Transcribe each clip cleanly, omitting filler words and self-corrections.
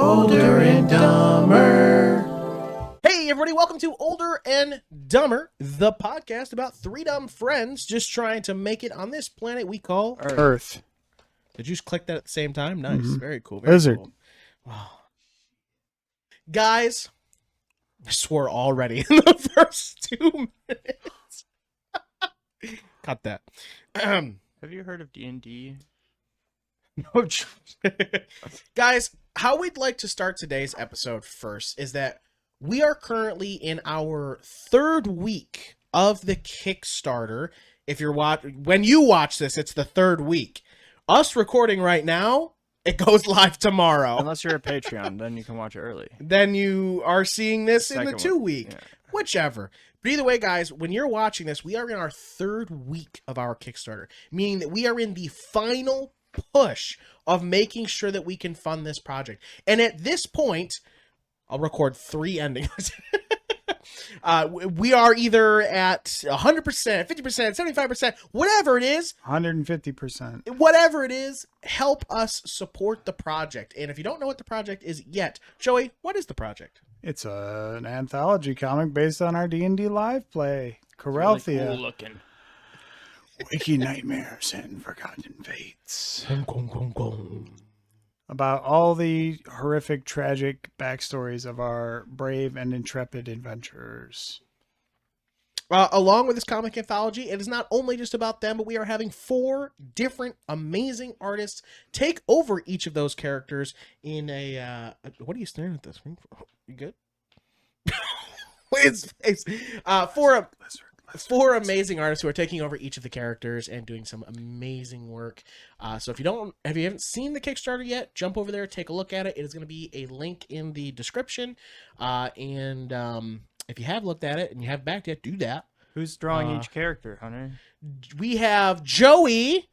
Older and Dumber. Hey everybody, welcome to Older and Dumber, the podcast about three dumb friends just trying to make it on this planet we call Earth. Did you just click that at the same time? Nice. Mm-hmm. Very cool. Very Lizard. cool. Wow. Guys, I swore already in the first 2 minutes. Cut that. Have you heard of D&D? No, guys, how we'd like to start today's episode first is that we are currently in our third week of the Kickstarter. If you're when you watch this, it's the third week. Us recording right now, it goes live tomorrow. Unless you're a Patreon, then you can watch it early. Then you are seeing this in the Second 2 one, week. yeah. Whichever. But either way, guys, when you're watching this, we are in our third week of our Kickstarter, meaning that we are in the final push of making sure that we can fund this project. And at this point, I'll record 3 endings. We are either at 100%, 50%, 75%, whatever it is. 150%. Whatever it is, help us support the project. And if you don't know what the project is yet, Joey, what is the project? It's an anthology comic based on our D&D live play, Really Corelthia. cool looking. Wiki Nightmares and Forgotten Fates. About all the horrific, tragic backstories of our brave and intrepid adventurers. Along with this comic anthology, it is not only just about them, but we are having 4 different amazing artists take over each of those characters in a... what are you staring at this? You good? His face. Four amazing artists who are taking over each of the characters and doing some amazing work. So if you haven't seen the Kickstarter yet, jump over there, take a look at it. It is going to be a link in the description. And if you have looked at it and you haven't backed yet, do that. Who's drawing each character, Hunter? We have Joey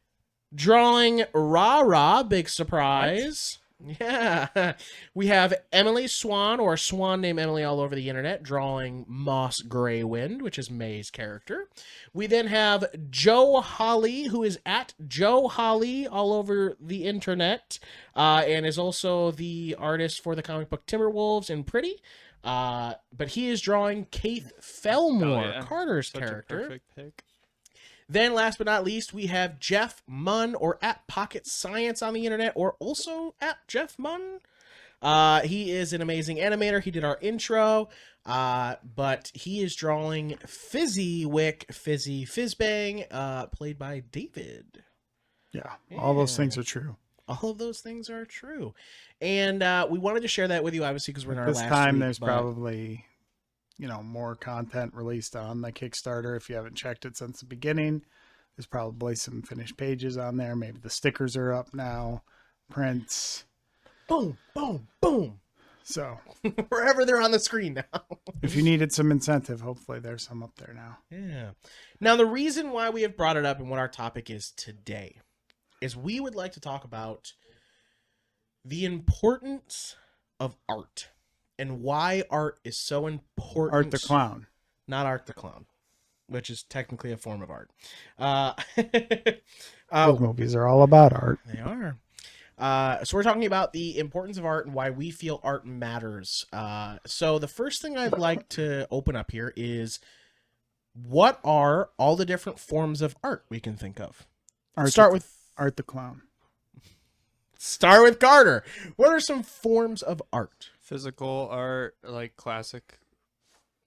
drawing Rara, big surprise. Yeah. We have Emily Swan, or Swan named Emily all over the internet, drawing Moss Greywind, which is May's character. We then have Joe Holly, who is at Joe Holly all over the internet, and is also the artist for the comic book Timberwolves and Pretty. But he is drawing Keith Fellmore, Carter's Such character. A perfect pick. Then, last but not least, we have Jeff Munn, or at Pocket Science on the internet, or also at Jeff Munn. He is an amazing animator. He did our intro, but he is drawing Fizzy Fizzbang, played by David. Yeah, all those things are true. All of those things are true. And we wanted to share that with you, obviously, because we're in our This last time week, there's probably... more content released on the Kickstarter. If you haven't checked it since the beginning, there's probably some finished pages on there. Maybe the stickers are up now, prints. Boom, boom, boom. So Wherever they're on the screen now. if you needed some incentive, hopefully there's some up there now. Yeah. Now, the reason why we have brought it up and what our topic is today is we would like to talk about the importance of art. And why art is so important. Art the Clown. Not Art the Clown, which is technically a form of art. Those movies are all about art. They are. So we're talking about the importance of art and why we feel art matters. So the first thing I'd like to open up here is, what are all the different forms of art we can think of? Start with Art the Clown. Start with Carter. What are some forms of art? Physical art, like classic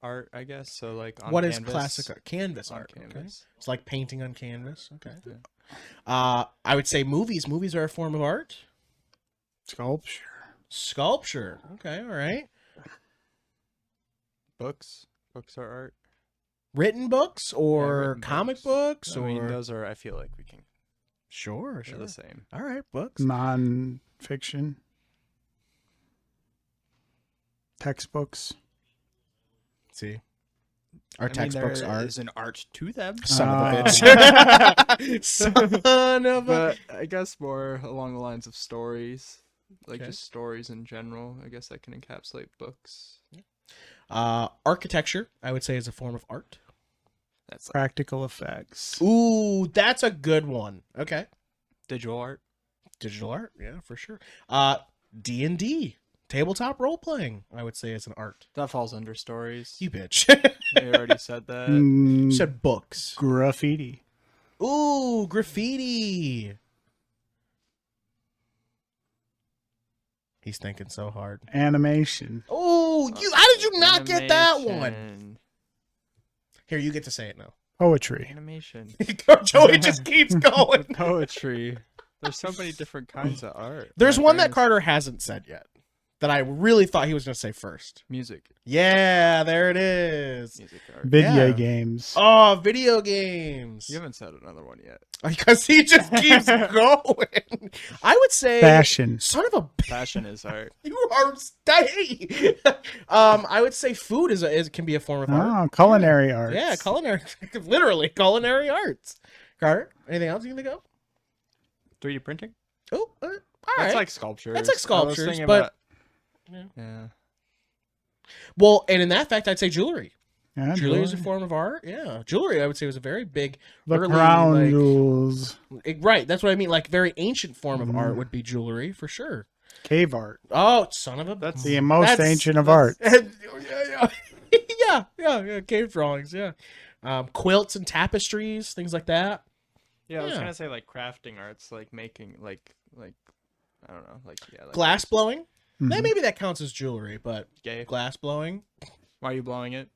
art, I guess. So like on What canvas. is classic art? Canvas On art. Okay. canvas. It's like painting on canvas. Okay. Yeah. I would say movies. Movies are a form of art. Sculpture. Sculpture. Okay. All right. Books. Books are art. Written books or written comic books. books I or mean, those are, I feel like we can. sure. They're the same. All right. Books. Non-fiction. Textbooks. See, our I mean, textbooks there are is an art to them. son of a Oh. bitch. Son of a. But I guess more along the lines of stories, like Okay. just stories in general. I guess that can encapsulate books. Architecture, I would say, is a form of art. That's like Practical effects. Ooh, that's a good one. Okay. digital art. Digital art, yeah, for sure. D&D, Tabletop role playing, I would say, is an art. That falls under stories. You bitch. They already said that. You said books. Graffiti. Ooh, graffiti. He's thinking so hard. Animation. Oh, how did you not get that one? Animation. Here, you get to say it now. Poetry. Animation. Joey just keeps going. Poetry. There's so many different kinds of art. There's My one brain that is- Carter hasn't said yet that I really thought he was going to say first. Music. Yeah, there it is. Music art. Video Yeah. games. Oh, video games. You haven't said another one yet. Because he just keeps going. I would say Fashion. son of a bitch. Fashion is art. You are stay. I would say food can be a form of art. Oh, culinary arts. Yeah, culinary, literally culinary arts. Carter, anything else you can think of? 3D printing? Oh, all right. That's like sculptures. That's like I was sculptures, thinking but- about- Yeah. yeah. Well, and in that fact, I'd say jewelry. Yeah, Jewelry is a jewelry. form of art. Yeah, jewelry I would say was a very big, The early, crown like- jewels. right. That's what I mean. Like very ancient form of Mhm. art would be jewelry for sure. Cave art. Oh, son of a. That's The most ancient of art. yeah. Cave drawings. Yeah, quilts and tapestries, things like that. Yeah, I was Yeah. gonna say like crafting arts, like making like I don't know, like like Glass blowing. Mhm. Maybe that counts as jewelry, but gay. glass blowing. Why are you blowing it?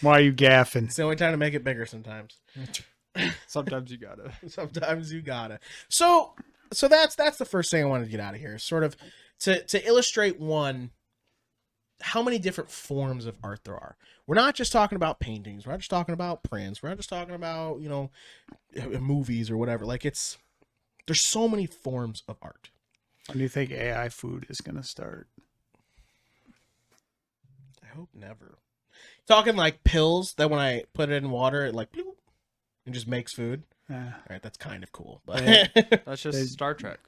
Why are you gaffing? It's the only time to make it bigger. Sometimes. Sometimes you gotta. Sometimes you gotta. So that's the first thing I wanted to get out of here. Sort of to illustrate how many different forms of art there are. We're not just talking about paintings. We're not just talking about prints. We're not just talking about movies or whatever. Like there's so many forms of art. When do you think AI food is going to start? I hope never. Talking like pills that when I put it in water, it like bloop, and just makes food. Yeah. All right, that's kind of cool, but Yeah. That's just They- Star Trek.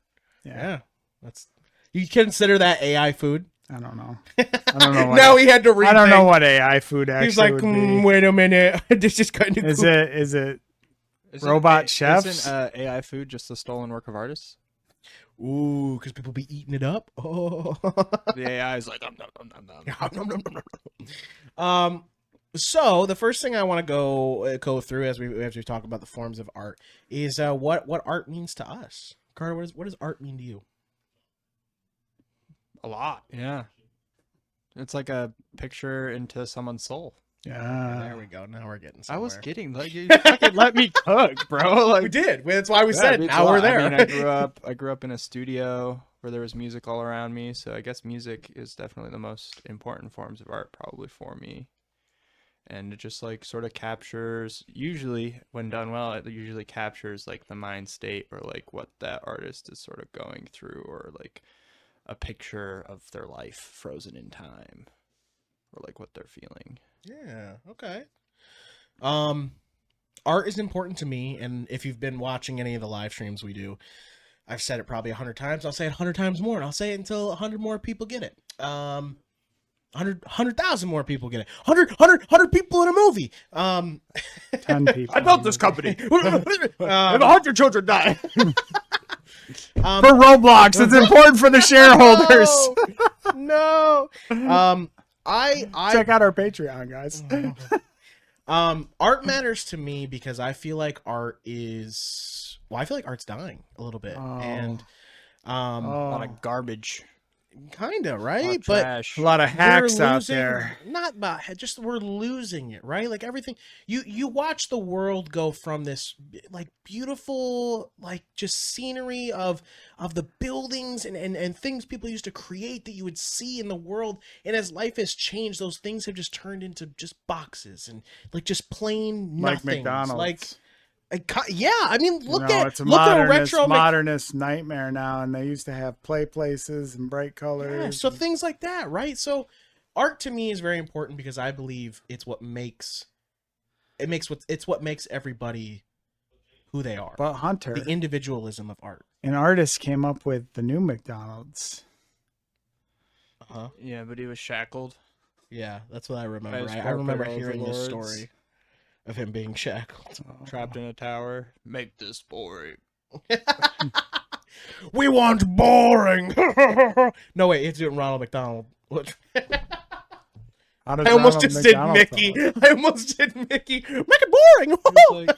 yeah, that's you consider that AI food? I don't know. I don't know. What Now he had to rethink. I don't know what AI food actually He's like, would be. wait a minute, this is kind of Is cool. it Robot chefs? Isn't AI food just a stolen work of artists? Ooh, because people be eating it up. Oh. The AI is like, nom, nom, nom, nom. So the first thing I want to go through as we talk about the forms of art is what art means to us. Carter, what does art mean to you? A lot. Yeah. It's like a picture into someone's soul. Yeah. There we go. Now we're getting I somewhere. was kidding. Like, you fucking let me cook, bro. Like, We did. That's why we yeah, said it means now a we're lot. there. I mean, I grew up in a studio where there was music all around me, so I guess music is definitely the most important forms of art probably for me. And it just like sort of captures, usually when done well, it usually captures like the mind state or like what that artist is sort of going through, or like a picture of their life frozen in time, or like what they're feeling. Yeah. Okay. Art is important to me, and if you've been watching any of the live streams we do, I've said it probably 100 times. I'll say it 100 times more, and I'll say it until 100 more people get it. 100,000 more people get it. 100 people in a movie. 10 people. I built this company. If 100 children die. For Roblox, it's important for the shareholders. No. I Check out our Patreon, guys. art matters to me because I feel like art's dying a little bit. Oh. And A lot of garbage. kinda, A lot right? of But trash. A lot of hacks we're out losing- there. Not about just we're losing it, right? Like everything you watch the world go from this like beautiful like just scenery of the buildings and things people used to create that you would see in the world, and as life has changed, those things have just turned into just boxes and like just plain Like nothings. McDonald's. Yeah, I mean look It's a at a modernist, retro modernist nightmare now, and they used to have play places and bright colors. Yeah, so things like that, right? So art to me is very important because I believe it's what makes everybody who they are. But Hunter, The individualism of art. an artist came up with the new McDonald's. Uh-huh. Yeah, but he was shackled. Yeah, that's what I remember. As I remember corporate hearing this overlords. story of him being shackled. Trapped in a tower. Make this boring. We want boring. No, wait, it's doing Ronald McDonald. How does I almost Ronald just did McDonald Mickey. talk? I almost did Mickey. Make it boring. It's like,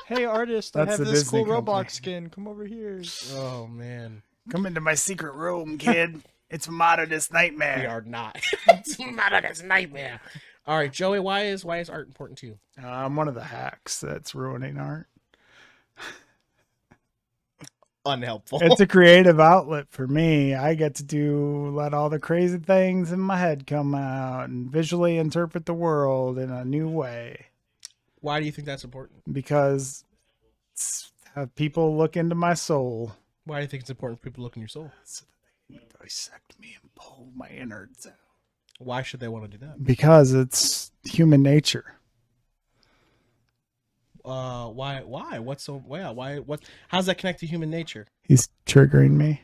hey artist, I That's have the this Disney cool company. Roblox skin. Come over here. Oh man, Come into my secret room, kid. It's modernist nightmare. we are not. It's not a nightmare. All right, Joey. Why is art important to you? I'm one of the hacks that's ruining art. Unhelpful. It's a creative outlet for me. I get to let all the crazy things in my head come out and visually interpret the world in a new way. Why do you think that's important? Because have people look into my soul Why do you think it's important for people to look in your soul? so that they can dissect me and pull my innards out. Why should they want to do that? Because it's human nature. Why? What's so? Why? What? How's that connect to human nature? He's triggering me.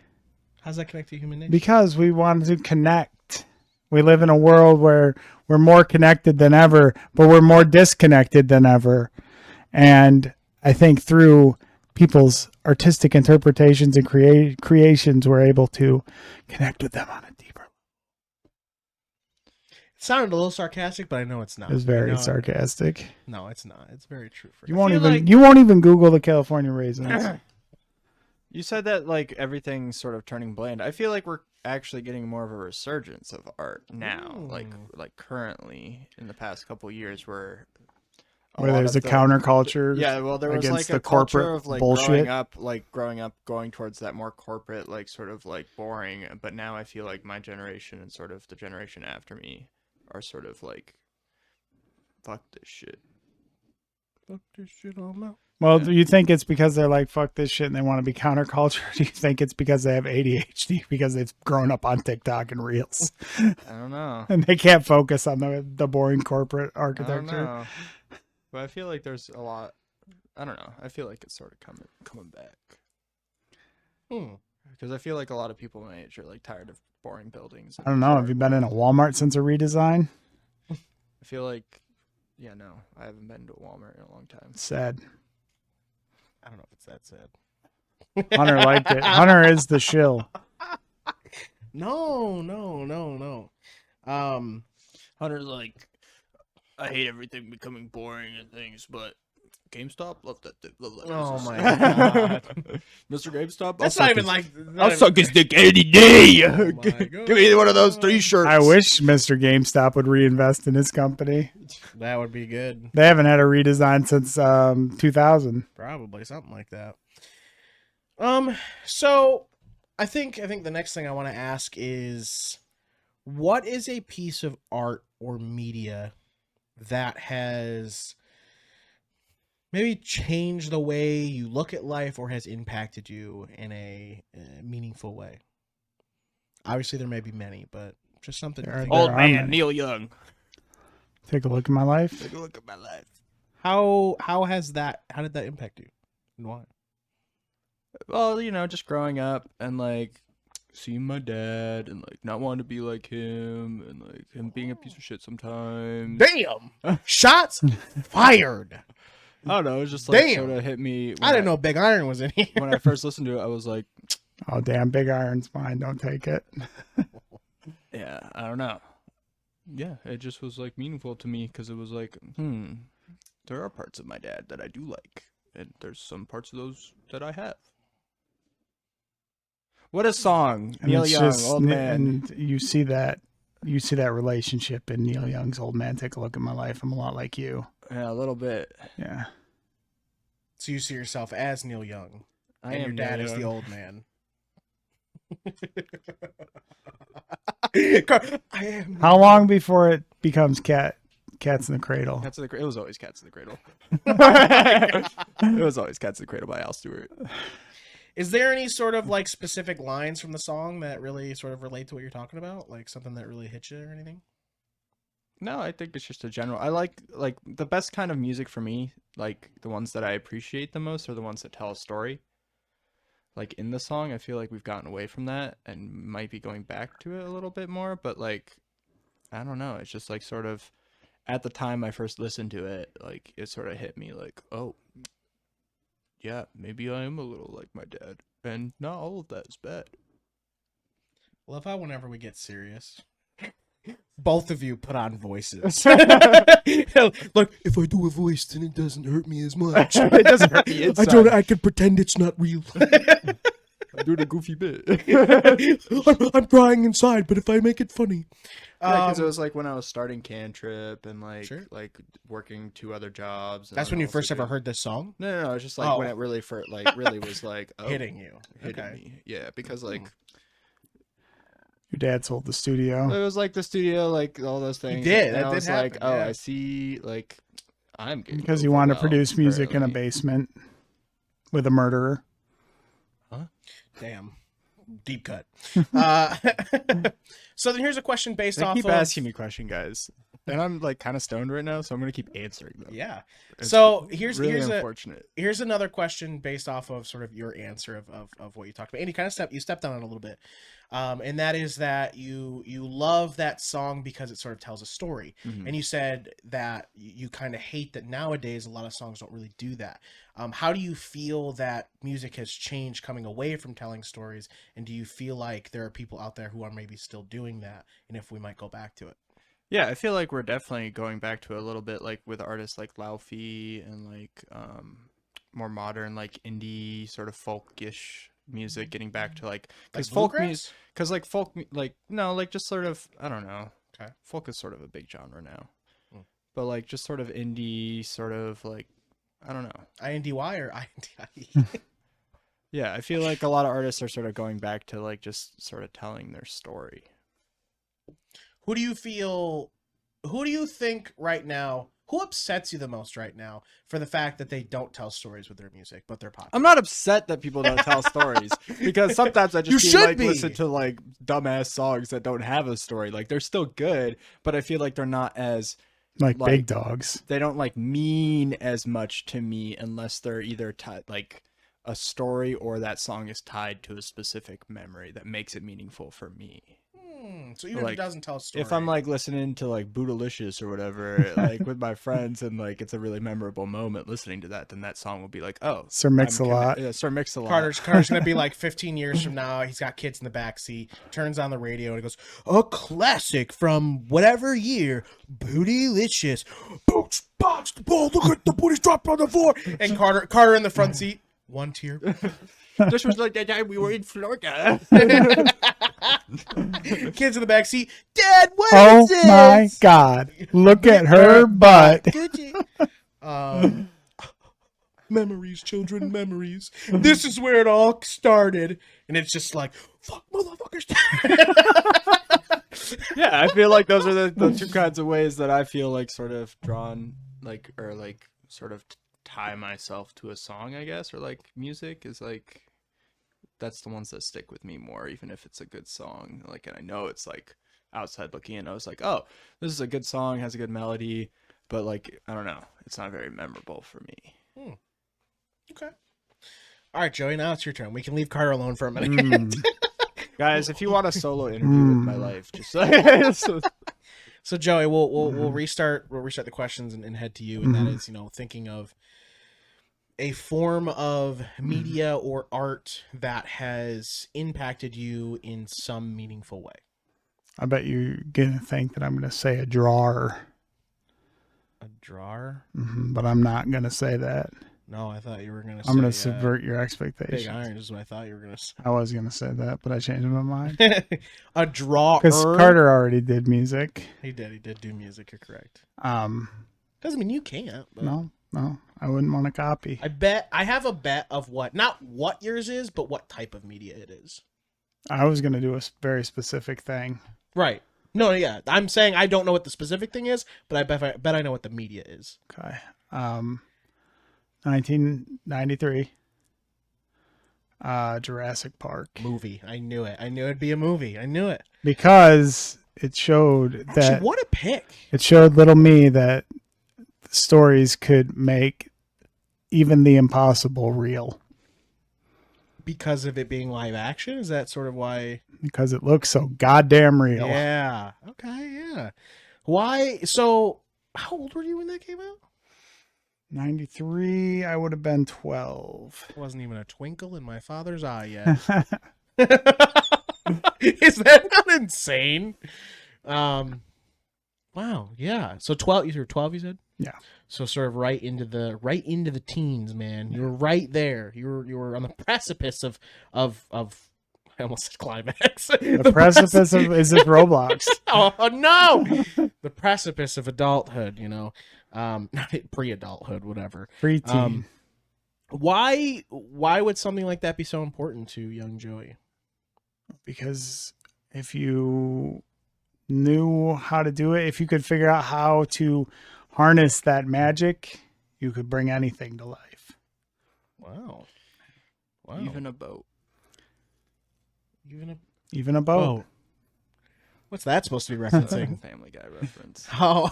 How's that connect to human nature? Because we want to connect. We live in a world where we're more connected than ever, but we're more disconnected than ever. And I think through people's artistic interpretations and creations, we're able to connect with them on a deeper level. It sounded a little sarcastic, but I know it's not. It was very sarcastic. No, it's not. It's very true. For You you. won't feel even like- you won't even Google the California raisins. You said that like everything's sort of turning bland. I feel like we're actually getting more of a resurgence of art now, like currently in the past couple years, where Where lot there's of a counterculture. Yeah, well, there was against like the a culture corporate of like bullshit. growing up, going towards that more corporate, like sort of like boring. But now I feel like my generation and sort of the generation after me are sort of like, fuck this shit. Fuck this shit all out. Well, Yeah. do you think it's because they're like, fuck this shit and they want to be counterculture? Do you think it's because they have ADHD because they've grown up on TikTok and Reels I don't know. and they can't focus on the boring corporate I don't architecture? know. But I feel like there's a lot. I don't know. I feel like it's sort of coming back because I feel like a lot of people my age are like tired of boring buildings. I don't know. Have you been in a Walmart since a redesign? I feel like, yeah, no, I haven't been to a Walmart in a long time. Sad. I don't know if it's that sad. Hunter liked it. Hunter is the shill. No. Hunter's like, I hate everything becoming boring and things, but GameStop, love that. Love that Oh business. my god. Mr. GameStop, That's not even like. I'll suck his dick any day. Oh my Give me one of those 3 shirts. I wish Mr. GameStop would reinvest in his company. That would be good. They haven't had a redesign since 2000. Probably something like that. So I think the next thing I want to ask is, what is a piece of art or media that has maybe changed the way you look at life or has impacted you in a meaningful way? Obviously, there may be many, but just something. To There think are- Old about. I'm man in. Neil Young. Take a look at my life. Take a look at my life. How did that impact you, and why? Well, you know, just growing up and like seeing my dad and like not wanting to be like him and like him being a piece of shit sometimes. Damn! Shots fired. I don't know. It was just like Damn. sort of hit me. I didn't know Big Iron was in here. When I first listened to it, I was like, Oh, damn. Big Iron's mine. Don't take it. yeah, I don't know. Yeah, it just was like meaningful to me because it was like, there are parts of my dad that I do like, and there's some parts of those that I have. What a song, And Neil it's Young, just- old man. And you see that relationship in Neil Young's Old Man. Take a look at my life. I'm a lot like you. Yeah, a little bit. Yeah. So you see yourself as Neil Young, I and am your dad Neil is the Young. old man. I am. How long before it becomes Cats in the Cradle? Cats in the Cradle. It was always Cats in the Cradle. It was always Cats in the Cradle by Al Stewart. Is there any sort of like specific lines from the song that really sort of relate to what you're talking about? Like something that really hits you or anything? No, I think it's just a general. I like the best kind of music for me, like the ones that I appreciate the most are the ones that tell a story. Like in the song, I feel like we've gotten away from that and might be going back to it a little bit more, but like I don't know, it's just like sort of at the time I first listened to it, like it sort of hit me like, oh, yeah, maybe I am a little like my dad, and not all of that is bad. Love how whenever we get serious, both of you put on voices. Like, if I do a voice, then it doesn't hurt me as much. It doesn't hurt the inside. I can pretend it's not real. I'm doing a goofy bit. I'm crying inside, but if I make it funny. Because it was like when I was starting Cantrip and like Sure. like working 2 other jobs. And That's then when you also first ever doing- heard this song? No, it's just like when Oh. it really really was like Hitting you. hitting Okay. me. Yeah, because like Your dad sold the studio. it was like the studio, like all those things. did, And that I did was like, happen, oh, yeah. I see. Like I'm getting Because you wanted to overwhelmed produce music in a currently. basement with a murderer. Damn. Deep cut. So then here's a question based They off keep of... asking me questions, guys, and I'm like kind of stoned right now, so I'm gonna keep answering them. Yeah. It's So here's really here's a unfortunate. here's another question based off of sort of your answer of what you talked about. And you stepped on it a little bit. And that is that you love that song because it sort of tells a story. Mhm. And you said that you kind of hate that nowadays a lot of songs don't really do that. How do you feel that music has changed coming away from telling stories? And do you feel like there are people out there who are maybe still doing that? And if we might go back to it? Yeah, I feel like we're definitely going back to a little bit like with artists like Laufey and like more modern like indie sort of folkish music, getting back to like because folk bluegrass? music, because like folk like no like just sort of I don't know. Okay. Folk is sort of a big genre now, Hmm. but like just sort of indie, sort of like I don't know. INDY or INDIE? Yeah, I feel like a lot of artists are sort of going back to like just sort of telling their story. Who do you think right now, who upsets you the most right now for the fact that they don't tell stories with their music, but they're popular? I'm not upset that people don't tell stories because sometimes I You just should like be. listen to like dumbass songs that don't have a story. Like they're still good, but I feel like they're not as Like Like- big dogs. they don't like mean as much to me unless they're either like a story or that song is tied to a specific memory that makes it meaningful for me. So even if Like, it doesn't tell a story. If I'm like listening to like Bootylicious or whatever, like with my friends, and like it's a really memorable moment listening to that, then that song will be like, oh, Sir Mix-a-Lot. Yeah, Sir Mix-a-Lot. Carter's gonna be like 15 years from now. He's got kids in the back seat. Turns on the radio and he goes, "A classic from whatever year, Bootylicious." Boots, box, the ball. Look at the booties dropped on the floor. And Carter in the front seat, one tear. This was like that time we were in Florida. Kids in the back seat. Dad, what Oh is this? my God. Look at her butt. Gucci. Memories, children, memories. This is where it all started. And it's just like, fuck motherfuckers. Yeah, I feel like those are the 2 kinds of ways that I feel like sort of drawn, like, or like sort of tie myself to a song, I guess, or like music is like, that's the ones that stick with me more, even if it's a good song. Like, and I know it's like outside looking in, I was like, oh, this is a good song, has a good melody, but like, I don't know, it's not very memorable for me. Okay. All right, Joey, now it's your turn. We can leave Carter alone for a minute. Mm. Guys, if you want a solo interview with my life, just so, So, Joey, we'll restart the questions and head to you. And that is, thinking of a form of media or art that has impacted you in some meaningful way. I bet you're going to think that I'm going to say a drawer, A drawer? but I'm not going to say that. No, I thought you were going to say... I'm going to subvert your expectations. Big iron is what I thought you were going to say. I was going to say that, but I changed my mind. A drawer. Because Carter already did music. He did do music, you're correct. Because, Doesn't mean you can't. But no, I wouldn't want to copy. I have a bet of not what yours is, but what type of media it is. I was going to do a very specific thing. Right. No, yeah. I'm saying I don't know what the specific thing is, but I bet I know what the media is. Okay. 1993. Jurassic Park. Movie. I knew it. I knew it'd be a movie. I knew it. Because it showed Actually, that what a pick. it showed little me that stories could make even the impossible real. Because of it being live action? Is that sort of why? Because it looks so goddamn real. Yeah. Okay, yeah. Why? So, how old were you when that came out? 93, I would have been 12. Wasn't even a twinkle in my father's eye yet. Is that not insane? Wow, yeah. So 12, you were 12, you said? Yeah. So sort of right into the teens, man. You were right there. You were on the precipice of I almost said climax. The precipice of, is this Roblox? Oh no! The precipice of adulthood, you know. Not pre-adulthood, whatever. Preteen. Why would something like that be so important to young Joey? Because if you knew how to do it, if you could figure out how to harness that magic, you could bring anything to life. Wow. Even a boat. Even a boat. Whoa. What's that supposed to be referencing? Family Guy reference. Oh.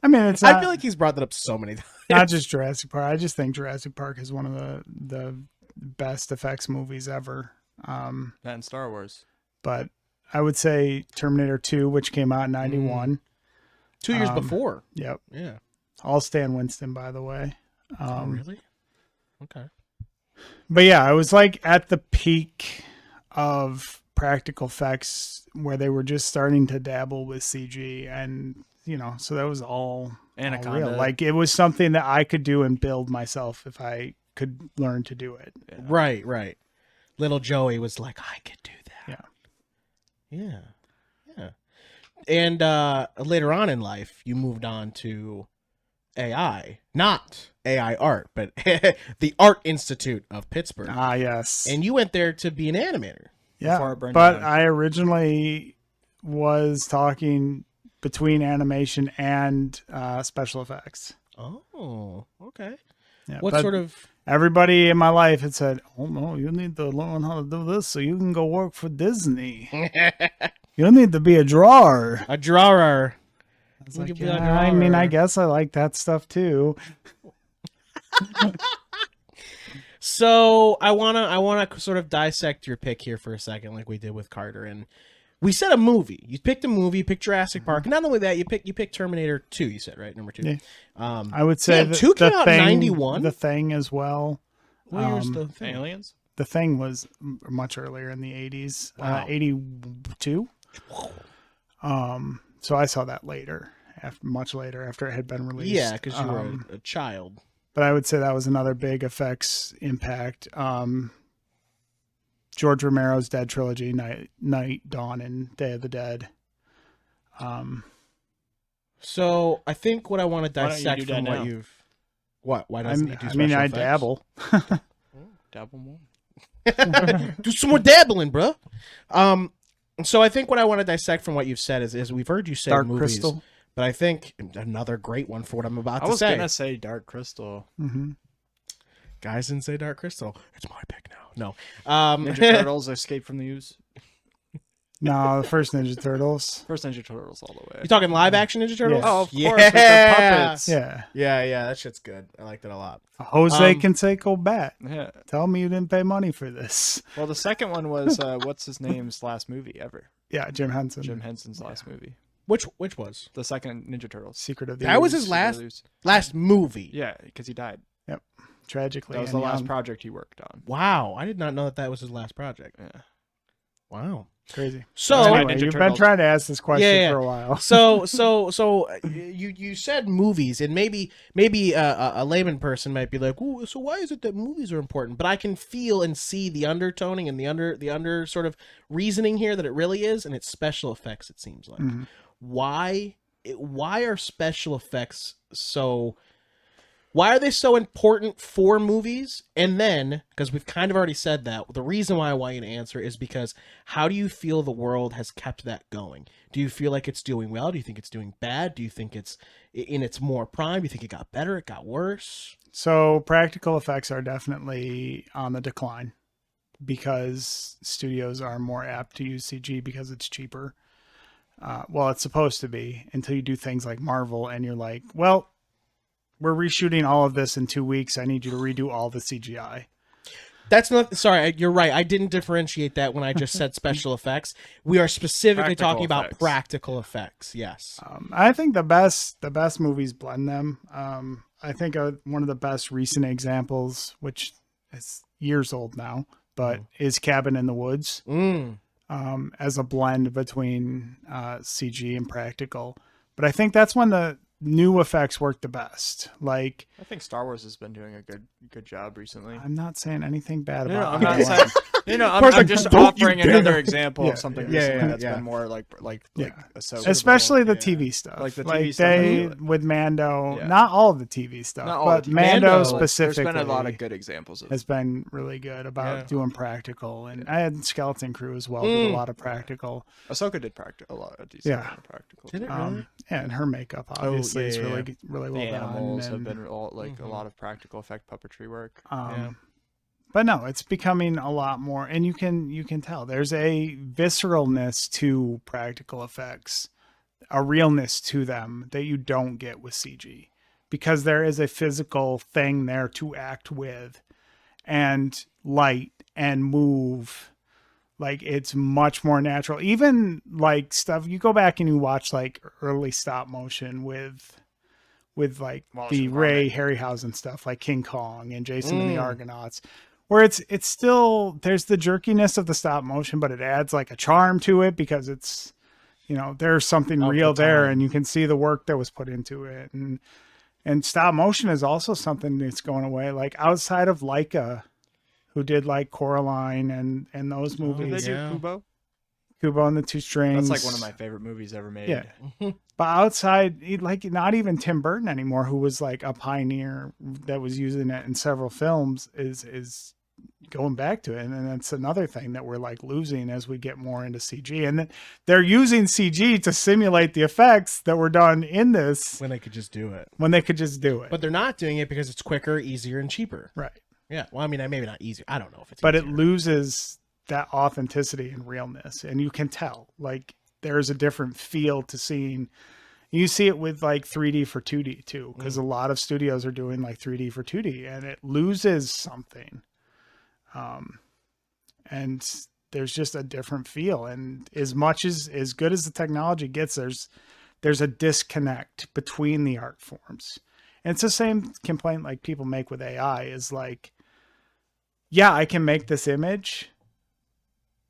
I mean, it's not, I feel like he's brought that up so many times. not just Jurassic Park. I just think Jurassic Park is one of the best effects movies ever. That and Star Wars. But I would say Terminator 2, which came out in 91. 2 years before. Yep. Yeah. All Stan Winston, by the way. Oh, really? Okay. But yeah, I was like at the peak of practical effects where they were just starting to dabble with CG, and you know, so that was all Anaconda. real. Like it was something that I could do and build myself if I could learn to do it. Yeah. Right. Little Joey was like, I could do that. Yeah. And later on in life, you moved on to AI, not AI art, but the Art Institute of Pittsburgh. Ah, yes. And you went there to be an animator. Yeah, Before it burned but down. I originally was talking between animation and special effects. Oh, okay. Yeah, What but sort of... everybody in my life had said, "Oh no, you need to learn how to do this so you can go work for Disney. You need to be a drawer." A drawer. I was You like, could be a "Yeah, I mean, I drawer." guess I like that stuff too." So I wanna sort of dissect your pick here for a second, like we did with Carter. And we said a movie. You picked a movie. You picked Jurassic Park. And not only that, you picked Terminator 2. You said, right, number 2. Yeah. Um, I would say Damn, 2 came out in 91? The Thing as well. what year's the thing? Aliens? The Thing was much earlier in the 80s, Wow. 82. So I saw that later, much later after it had been released. Yeah, because you were a child. But I would say that was another big effects impact. George Romero's Dead Trilogy, Night, Dawn, and Day of the Dead. So I think what I want to Why don't you dissect do that from what now? you've... What? Why doesn't he do special I effects? dabble. Dabble more. Do some more dabbling, bro. So I think what I want to dissect from what you've said is we've heard you say Dark movies, Crystal. but I think another great one for what I'm about I to was say. gonna say Dark Crystal. Mm-hmm. Guys didn't say Dark Crystal. It's my pick now. No. Ninja Turtles Escape from the Ooze. No, the first Ninja Turtles. First Ninja Turtles all the way. You talking live action Ninja Turtles? Yeah. Oh, of course, with the puppets. Yeah. Yeah, that shit's good. I liked it a lot. Jose Canseco Bat. Yeah. Tell me you didn't pay money for this. Well, the second one was what's his name's last movie ever? Yeah, Jim Henson. Jim Henson's last movie. Which was? The second Ninja Turtles. Secret of the That was Ooze. his last movie. Yeah, because he died. Tragically. That was and the last young. project he worked on. Wow, I did not know that was his last project. Yeah. Wow. Crazy. So That's why Anyway, Ninja you've been Turtles. trying to ask this question Yeah. for a while. So you said movies, and maybe a layman person might be like, "Ooh, so why is it that movies are important?" But I can feel and see the undertoning and the under sort of reasoning here that it really is, and it's special effects. It seems like Mhm. why are special effects so? Why are they so important for movies? And then, because we've kind of already said that, the reason why I want you to answer is because how do you feel the world has kept that going? Do you feel like it's doing well? Do you think it's doing bad? Do you think it's in its more prime? Do you think it got better? It got worse? So practical effects are definitely on the decline because studios are more apt to use CG because it's cheaper. Well, it's supposed to be until you do things like Marvel and you're like, well, we're reshooting all of this in 2 weeks. I need you to redo all the CGI. That's not. Sorry, you're right. I didn't differentiate that when I just said special effects. We are specifically Practical talking about effects. practical effects. Yes. I think the best movies blend them. I think one of the best recent examples, which is years old now, but is Cabin in the Woods, as a blend between CG and practical. But I think that's when the new effects work the best. Like, I think Star Wars has been doing a good job recently. I'm not saying anything bad No, about. I'm not either saying. one. I'm just don't you offering dare. another example Yeah, of something yeah, recently yeah, that's yeah. been more like Yeah. Ahsoka. Especially the Yeah. TV stuff. Like the TV like stuff, I they feel it. with Mando. Yeah. Not all of the TV stuff, Not all but the TV Mando Mando, specifically. There's been a lot of good examples of. Has been really good about Yeah. doing practical, and I had Skeleton Crew as well. Did a lot of practical. Ahsoka did a lot of decent Yeah. amount of practical. Did it really? Yeah, and her makeup obviously is yeah, really really well The animals done. have and, been all like a lot of practical effect puppetry work. Yeah. But no, it's becoming a lot more, and you can tell there's a visceralness to practical effects, a realness to them that you don't get with CG, because there is a physical thing there to act with, and light and move. Like, it's much more natural. Even like stuff you go back and you watch like early stop motion with like Wallace the and Ray Gromit. Harryhausen stuff, like King Kong and Jason and the Argonauts, where it's still, there's the jerkiness of the stop motion, but it adds like a charm to it because it's, there's something Of the real there, time. and you can see the work that was put into it. And stop motion is also something that's going away. Like, outside of Leica, who did like Coraline and those Did movies, they Yeah. do Kubo? Kubo and the Two Strings. That's like one of my favorite movies ever made. Yeah. But outside, like, not even Tim Burton anymore, who was like a pioneer that was using it in several films, is going back to it. And that's another thing that we're like losing as we get more into CG. And they're using CG to simulate the effects that were done in this When they could just do it. when they could just do it. But they're not doing it because it's quicker, easier, and cheaper. Right. Yeah. Well, I mean, maybe not easier. I don't know if it's But easier. it loses that authenticity and realness. And you can tell, like, there's a different feel to seeing. You see it with like 3D for 2D too, because a lot of studios are doing like 3D for 2D, and it loses something. And there's just a different feel. And as good as the technology gets, there's a disconnect between the art forms. And it's the same complaint like people make with AI is like, yeah, I can make this image,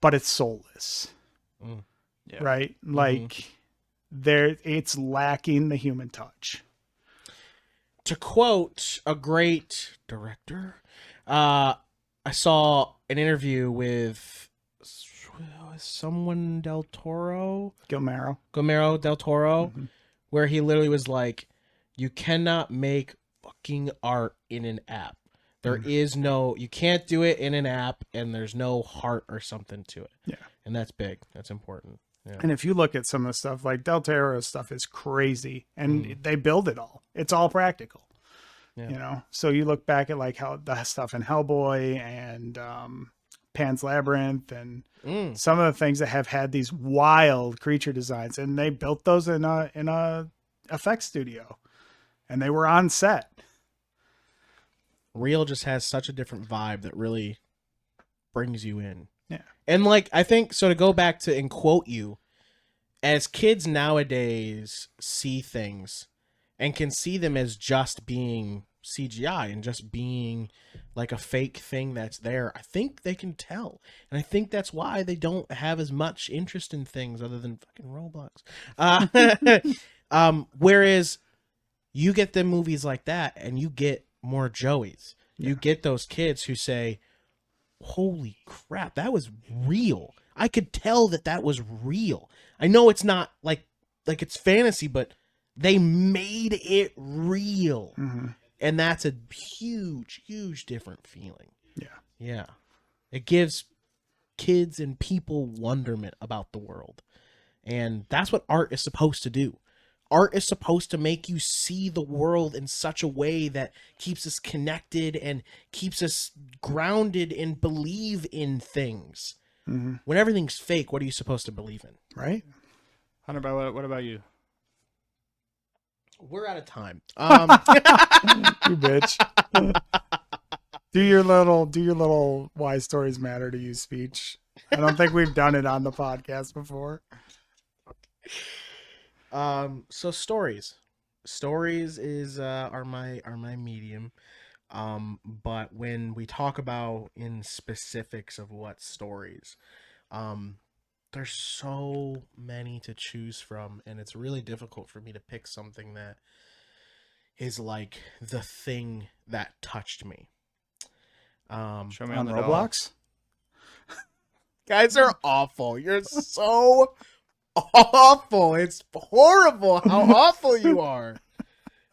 but it's soulless. Yeah. Right? Like, it's lacking the human touch. To quote a great director, I saw an interview with someone Del Toro, Guillermo del Toro, where he literally was like, you cannot make fucking art in an app. There is no, you can't do it in an app, and there's no heart or something to it. Yeah. And that's big. That's important. Yeah. And if you look at some of the stuff, like Del Toro's stuff is crazy, and they build it all. It's all practical. Yeah. So you look back at like how the stuff in Hellboy and Pan's Labyrinth and some of the things that have had these wild creature designs, and they built those in a effects studio, and they were on set. Real just has such a different vibe that really brings you in. Yeah. And like, I think, so to go back to and quote you, as kids nowadays see things and can see them as just being CGI and just being like a fake thing that's there, I think they can tell. And I think that's why they don't have as much interest in things other than fucking Roblox. Whereas you get them movies like that and you get more Joeys. You get those kids who say, holy crap, that was real. I could tell that was real. I know it's not like it's fantasy, but they made it real. And that's a huge, huge different feeling. Yeah. Yeah. It gives kids and people wonderment about the world. And that's what art is supposed to do. Art is supposed to make you see the world in such a way that keeps us connected and keeps us grounded and believe in things. When everything's fake, what are you supposed to believe in? Right? Hunter, what about you? We're out of time. You bitch. Do your little why stories matter to you speech. I don't think we've done it on the podcast before. So stories is are my medium. But when we talk about in specifics of what stories, there's so many to choose from, and it's really difficult for me to pick something that is like the thing that touched me. Show me On the doll. Roblox? Guys are awful. You're so awful. It's horrible how awful you are.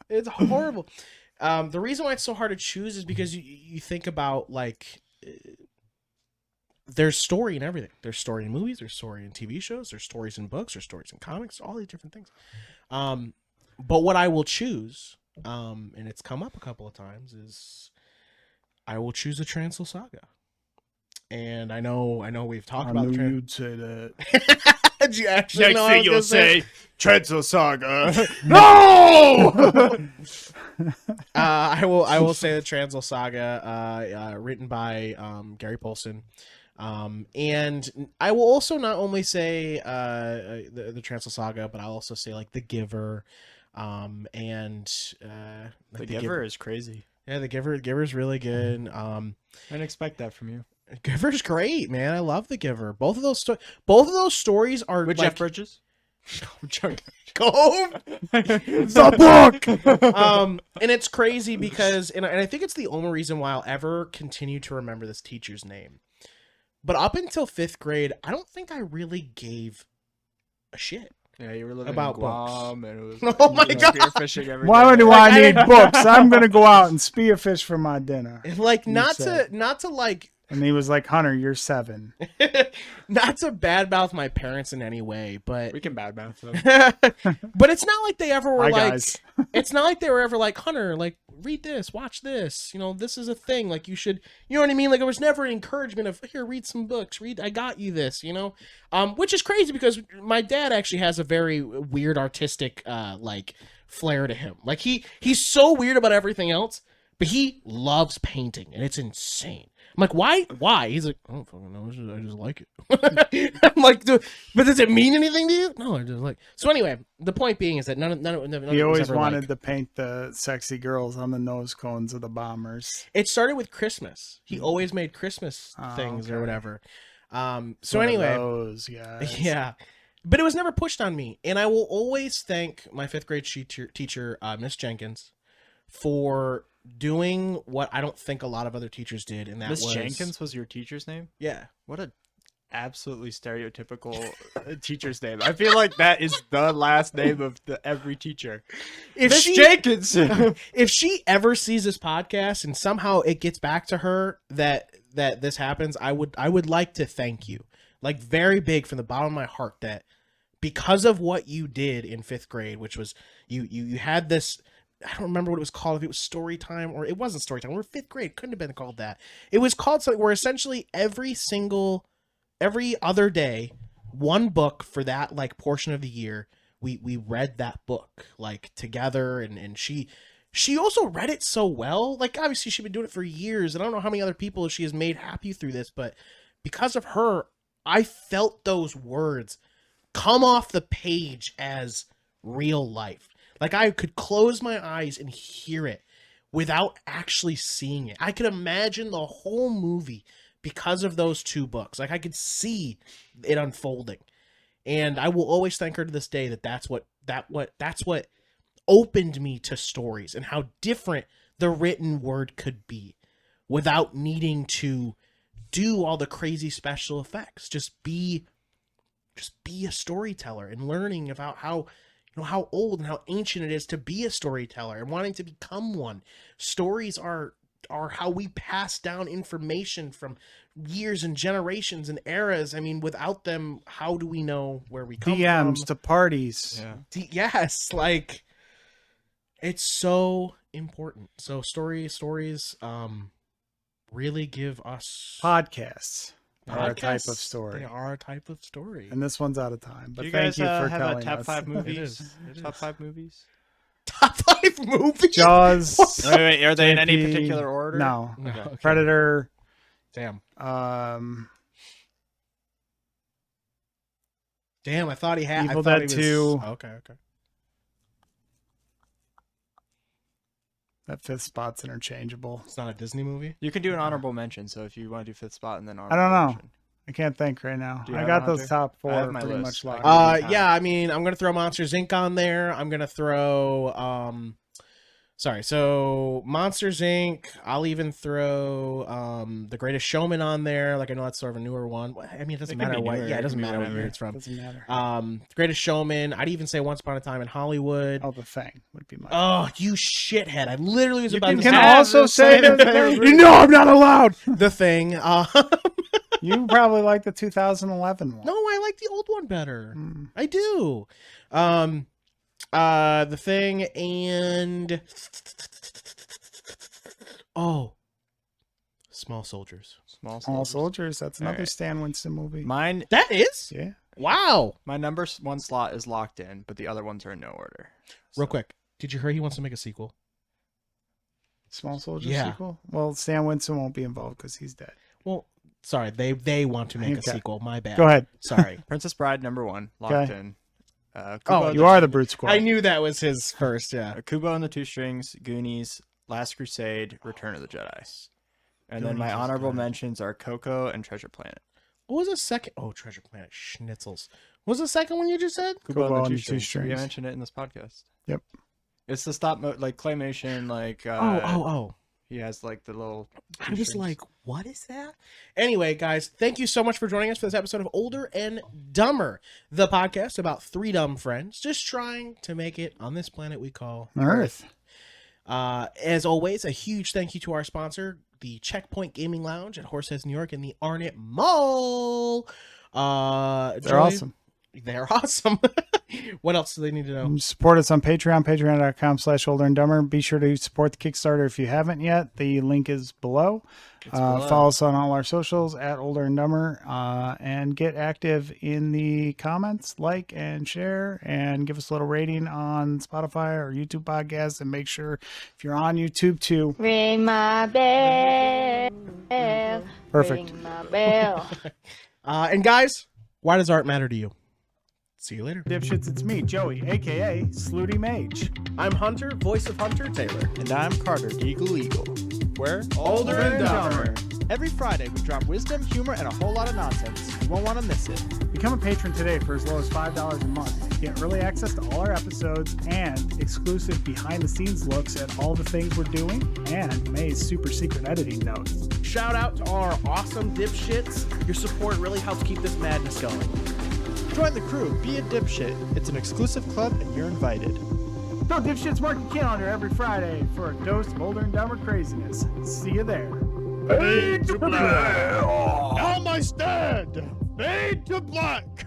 It's horrible. The reason why it's so hard to choose is because you think about like there's story in everything. There's story in movies, there's story in TV shows, there's stories in books, there's stories in comics, all these different things. But what I will choose, and it's come up a couple of times, is I will choose the Transl Saga. And I know we've talked about knew the you'd say that. Did you actually know I was gonna say? Transl Saga. No! I will say the Transl Saga, written by Gary Paulson. And I will also not only say the Transl Saga, but I'll also say like The Giver, and The Giver is crazy. Yeah, The Giver's really good. I didn't expect that from you. Giver's great, man. I love The Giver. Both of those stories are With like, Jeff Bridges? I'm joking. Go The book. And it's crazy because, and I think it's the only reason why I'll ever continue to remember this teacher's name. But up until 5th grade, I don't think I really gave a shit. Yeah, you were living About in Guam, and it was Oh my God. spearfishing every Why day. do Like, I I- need books? I'm gonna go out and spearfish for my dinner. Like You not said. to like And he was like, Hunter, you're 7. not to badmouth my parents in any way, but We can badmouth them. but it's not like they ever were Hi, like guys. it's not like they were ever like, Hunter, like read this, watch this, you know, this is a thing, like you should, you know what I mean? Like it was never an encouragement of, here, read some books, I got you this, you know. Which is crazy because my dad actually has a very weird artistic like flair to him. Like he's so weird about everything else, but he loves painting and it's insane. I'm like, why? He's like, I don't fucking know. I just like it. I'm like, but does it mean anything to you? No, I just like. So anyway, the point being is that none of He it was always ever wanted like, to paint the sexy girls on the nose cones of the bombers. It started with Christmas. He always made Christmas Oh, things or okay. whatever. So One of anyway, those guys. yeah, but it was never pushed on me, and I will always thank my 5th grade teacher, Miss Jenkins, for doing what I don't think a lot of other teachers did, and that Miss was Jenkins was your teacher's name? Yeah. What a absolutely stereotypical teacher's name. I feel like that is the last name of every teacher. If Miss she Jenkins. if she ever sees this podcast and somehow it gets back to her that this happens, I would like to thank you, like very big from the bottom of my heart, that because of what you did in 5th grade, which was you had this. I don't remember what it was called, if it was story time or it wasn't story time. We were 5th grade. It couldn't have been called that. It was called something where essentially every other day, one book for that like portion of the year, we read that book like together, and she also read it so well. Like obviously she'd been doing it for years, and I don't know how many other people she has made happy through this, but because of her, I felt those words come off the page as real life. Like I could close my eyes and hear it without actually seeing it. I could imagine the whole movie because of those 2 books. Like I could see it unfolding. And I will always thank her to this day that's what opened me to stories and how different the written word could be without needing to do all the crazy special effects. Just be a storyteller and learning about how old and how ancient it is to be a storyteller and wanting to become one. Stories are how we pass down information from years and generations and eras. I mean, without them, how do we know where we come DMs from? to parties. Yeah. Yes, like it's so important. So stories really give us Podcasts are a type of podcasts. story. They are a type of story. And this one's out of time. But Do you thank guys you for have telling a top us. 5 movies? It is. Top 5 movies? Top 5 movies? Jaws. Wait, are they in any JP, particular order? No. No, okay. Predator. Damn. Damn, I thought he had. Evil I thought Dead he was, 2. Okay. That fifth spot's interchangeable. It's not a Disney movie? You can do an honorable mention. So if you want to do fifth spot and then I honorable don't know. mention. I can't think right now. Do you I have got it, those Hunter? top I have 4 my pretty list. much I locked. can give you Yeah, time. I mean, I'm gonna throw Monsters Inc. on there. I'm gonna throw so Monsters Inc. I'll even throw The Greatest Showman on there. Like I know that's sort of a newer one. I mean, it doesn't It could matter be what. newer, Yeah, it it doesn't could be matter what year whatever. it's from. Doesn't matter. The Greatest Showman. I'd even say Once Upon a Time in Hollywood. Oh, The Thing would be mine. Oh, you shithead! I literally was You about can to can say also say the The favorite Thing. movie. No, I'm not allowed. The Thing. You probably like the 2011 one. No, I like the old one better. Mm. I do. The Thing and Small Soldiers. All Soldiers. That's another Alright. Stan Winston movie. Mine, That is? Yeah. Wow. my number 1 slot is locked in, but the other ones are in no order. Real So- quick. Did you hear he wants to make a sequel? Small Soldiers Yeah. sequel. Well, Stan Winston won't be involved because he's dead. Well, sorry, they want to make a Okay. sequel. My bad. Go ahead. Sorry. Princess Bride number 1 locked Okay. in. Oh, Kubo, You are the Brute Squad. I knew that was his first, yeah. Kubo and the Two Strings, Goonies, Last Crusade, Return of the Jedi. And then my Goonies is honorable good. mentions are Coco and Treasure Planet. What was the second? Oh, Treasure Planet Schnitzels. What was the second one you just said? Kubo and and the the Two We Strings. mentioned it in this podcast. Yep. It's the like claymation, like Oh. he has like the little. I two was strings. like, what is that? Anyway, guys, thank you so much for joining us for this episode of Older and Dumber, the podcast about 3 dumb friends just trying to make it on this planet we call Earth. As always, a huge thank you to our sponsor, the Checkpoint Gaming Lounge at Horseheads, New York in the Arnett Mall. They're Joey- awesome. They're awesome. What else do they need to know? Support us on Patreon, patreon.com/OlderNDumber. Be sure to support the Kickstarter if you haven't yet. The link is below. below. Follow us on all our socials at OlderNDumber, and get active in the comments, like and share, and give us a little rating on Spotify or YouTube podcasts. And make sure if you're on YouTube too. Ring my bell. Perfect. Ring my bell. And guys, why does art matter to you? See you later. Dipshits, it's me, Joey, aka Slooty Mage. I'm Hunter, voice of Hunter Taylor. And I'm Carter, Eagle Eagle. We're Older and Dumber. Every Friday, we drop wisdom, humor, and a whole lot of nonsense. You won't want to miss it. Become a patron today for as low as $5 a month. Get early access to all our episodes and exclusive behind-the-scenes looks at all the things we're doing and May's super secret editing notes. Shout out to our awesome dipshits. Your support really helps keep this madness going. Join the crew. Be a dipshit. It's an exclusive club, and you're invited. Go Dipshits mark your calendar every Friday for a dose of Older and Dumber craziness. See you there. Fade to black. On my stand! Fade to black!